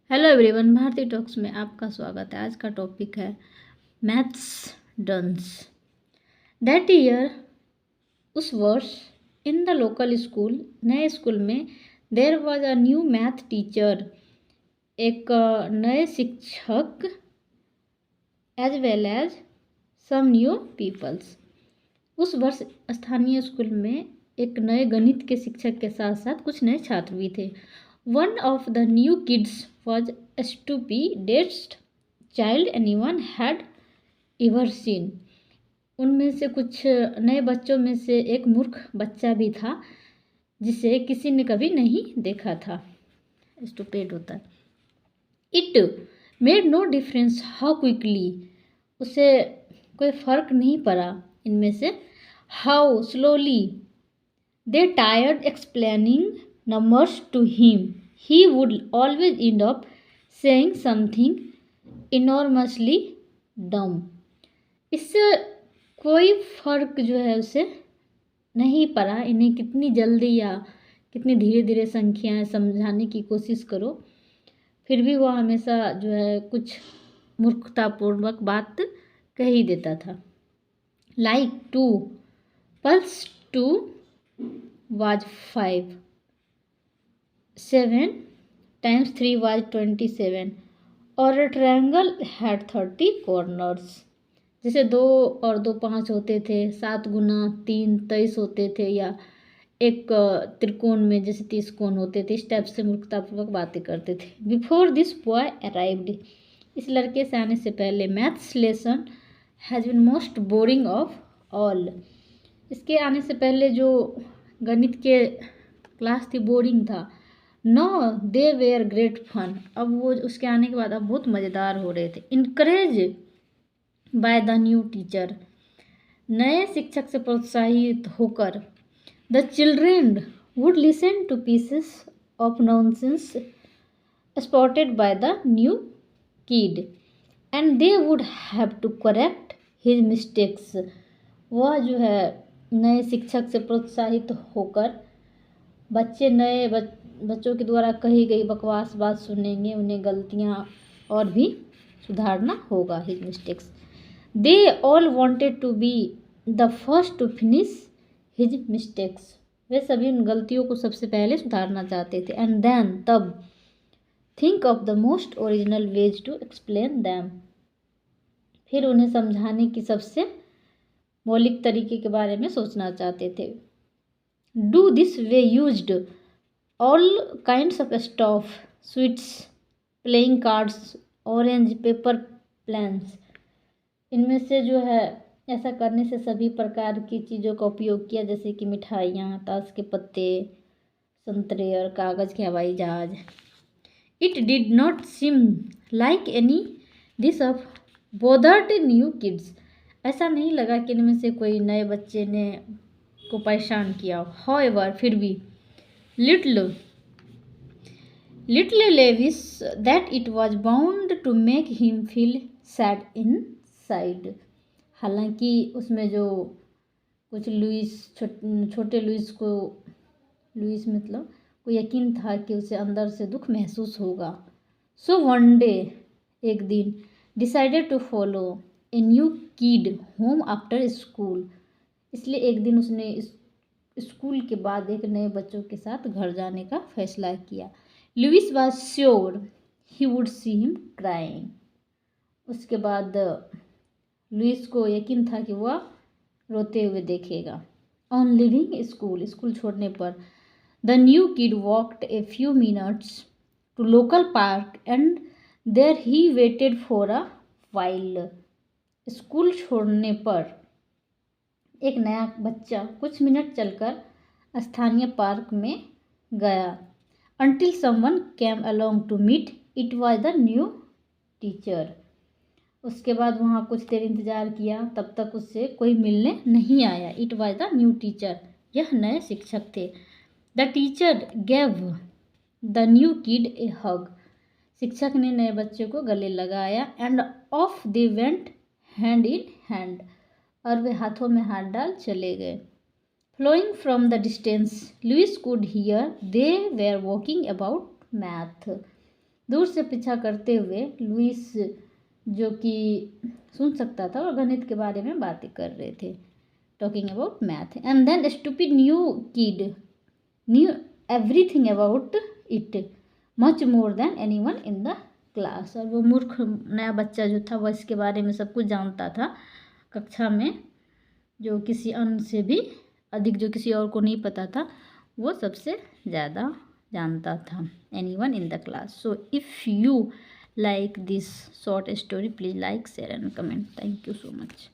Hello everyone, Bharti talks में आपका स्वागत है। आज का टॉपिक है मैथ्स डंस। दैट ईयर, उस वर्ष, इन द लोकल स्कूल, नए स्कूल में, there was a new math teacher, एक नए शिक्षक, as well as some new peoples. उस वर्ष स्थानीय स्कूल में एक नए गणित के शिक्षक के साथ साथ कुछ नए छात्र भी थे। One of the new kids was stupidest child anyone had ever seen. उनमें से कुछ नए बच्चों में से एक मूर्ख बच्चा भी था जिसे किसी ने कभी नहीं देखा था। स्टूपिड होता है। It made no difference how quickly, उसे कोई फर्क नहीं पड़ा इनमें से how slowly they tried explaining numbers to him. He would always end up saying something enormously dumb. इससे कोई फर्क जो है उसे नहीं पड़ा। इन्हें कितनी जल्दी या कितनी धीरे धीरे संख्याएं समझाने की कोशिश करो, फिर भी वह हमेशा जो है कुछ मूर्खतापूर्वक बात कह ही देता था। लाइक 2 + 2 was 5, 7 × 3 was 27, और ट्रायंगल हैड 30 कॉर्नर्स। जैसे 2 और 2 5 होते थे, 7 × 3 23 होते थे, या एक त्रिकोण में जैसे 30 कोण होते थे। इस टाइप से मूर्खतापूर्वक बातें करते थे। बिफोर दिस बॉय अराइव्ड, इस लड़के से आने से पहले, maths lesson has been most boring of all. इसके आने से पहले जो गणित के क्लास थी बोरिंग था। No they were great fun, अब वो उसके आने के बाद अब बहुत मज़ेदार हो रहे थे। Encourage by the new teacher, नए शिक्षक से प्रोत्साहित होकर, the children would listen to pieces of nonsense spotted by the new kid and they would have to correct his mistakes. वह जो है नए शिक्षक से प्रोत्साहित होकर बच्चे नए बच्चों के द्वारा कही गई बकवास बात सुनेंगे, उन्हें गलतियाँ और भी सुधारना होगा, his mistakes. They all wanted to be the first to finish his mistakes, वे सभी उन गलतियों को सबसे पहले सुधारना चाहते थे। एंड देन, तब, think of the most original ways to explain them, फिर उन्हें समझाने की सबसे मौलिक तरीके के बारे में सोचना चाहते थे। Do this way used all kinds of stuff, sweets, playing cards, orange paper plans। इनमें से जो है ऐसा करने से सभी प्रकार की चीज़ों का उपयोग किया, जैसे कि मिठाइयाँ, ताश के पत्ते, संतरे और कागज़ के हवाई जहाज। It did not seem like any this of bothered new kids, ऐसा नहीं लगा कि इनमें से कोई नए बच्चे ने को परेशान किया। हाउएवर, फिर भी, little Levis that it was bound to make him feel sad inside। हालांकि उसमें जो कुछ छोटे लुइस मतलब को यकीन था कि उसे अंदर से दुख महसूस होगा। सो वन डे, एक दिन, decided to follow a new kid home after school, इसलिए एक दिन उसने स्कूल के बाद एक नए बच्चों के साथ घर जाने का फैसला किया। Louis was sure he would see him crying, उसके बाद लुइस को यकीन था कि वह रोते हुए देखेगा। ऑन लिविंग स्कूल, स्कूल छोड़ने पर, the new kid walked a few minutes to local park and there he waited for a while. School छोड़ने पर एक नया बच्चा कुछ मिनट चलकर स्थानीय पार्क में गया। Until someone came along to meet, it was the new teacher। उसके बाद वहाँ कुछ देर इंतज़ार किया, तब तक उससे कोई मिलने नहीं आया। It was the new teacher, यह नए शिक्षक थे। The teacher gave the new kid a hug, शिक्षक ने नए बच्चे को गले लगाया। And off they went hand in hand, और वे हाथों में हाथ डाल चले गए। Flowing from the distance, Louis could hear they were walking about math। दूर से पीछा करते हुए लुइस, जो कि सुन सकता था, और गणित के बारे में बातें कर रहे थे, talking about math. And then stupid new kid knew everything about it much more than anyone in the class. और वो मूर्ख नया बच्चा जो था वह इसके बारे में सब कुछ जानता था कक्षा में, जो किसी अन्य से भी अधिक, जो किसी और को नहीं पता था, वो सबसे ज़्यादा जानता था. Anyone in the class. So if you like this short story, please like, share and comment. Thank you so much.